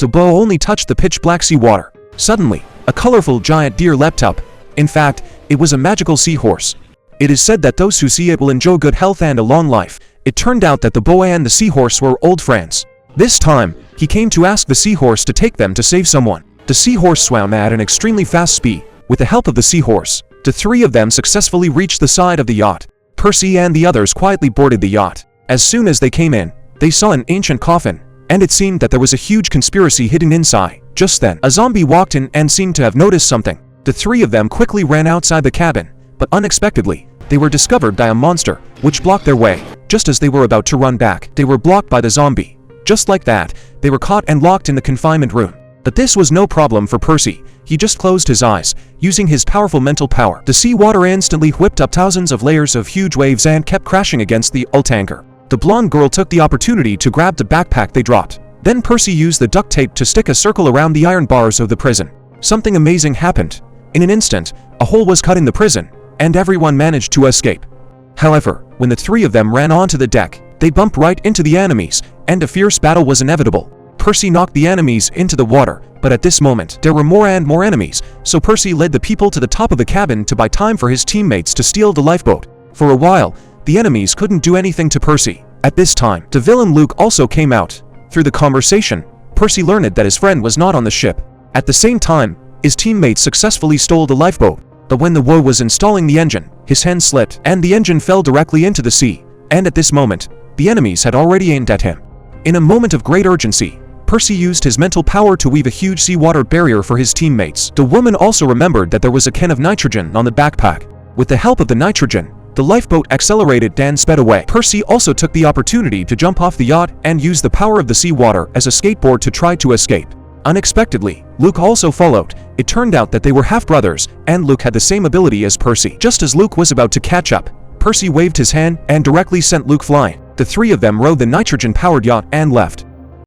The bow only touched the pitch-black sea water. Suddenly, a colorful giant deer leapt up. In fact, it was a magical seahorse. It is said that those who see it will enjoy good health and a long life. It turned out that the boa and the seahorse were old friends. This time, he came to ask the seahorse to take them to save someone. The seahorse swam at an extremely fast speed. With the help of the seahorse, the three of them successfully reached the side of the yacht. Percy and the others quietly boarded the yacht. As soon as they came in, they saw an ancient coffin, and it seemed that there was a huge conspiracy hidden inside. Just then, a zombie walked in and seemed to have noticed something. The three of them quickly ran outside the cabin, but unexpectedly, they were discovered by a monster, which blocked their way. Just as they were about to run back, they were blocked by the zombie. Just like that, they were caught and locked in the confinement room. But this was no problem for Percy. He just closed his eyes, using his powerful mental power. The sea water instantly whipped up thousands of layers of huge waves and kept crashing against the old tanker. The blonde girl took the opportunity to grab the backpack they dropped. Then Percy used the duct tape to stick a circle around the iron bars of the prison. Something amazing happened. In an instant, a hole was cut in the prison, and everyone managed to escape. However, when the three of them ran onto the deck, they bumped right into the enemies, and a fierce battle was inevitable. Percy knocked the enemies into the water, but at this moment, there were more and more enemies, so Percy led the people to the top of the cabin to buy time for his teammates to steal the lifeboat. For a while, the enemies couldn't do anything to Percy. At this time, the villain Luke also came out. Through the conversation, Percy learned that his friend was not on the ship. At the same time, his teammates successfully stole the lifeboat. But when the boy was installing the engine, his hand slipped, and the engine fell directly into the sea. And at this moment, the enemies had already aimed at him. In a moment of great urgency, Percy used his mental power to weave a huge seawater barrier for his teammates. The woman also remembered that there was a can of nitrogen on the backpack. With the help of the nitrogen, the lifeboat accelerated and sped away. Percy also took the opportunity to jump off the yacht and use the power of the seawater as a skateboard to try to escape. Unexpectedly, Luke also followed. It turned out that they were half-brothers, and Luke had the same ability as Percy. Just as Luke was about to catch up, Percy waved his hand and directly sent Luke flying. The three of them rode the nitrogen-powered yacht and left.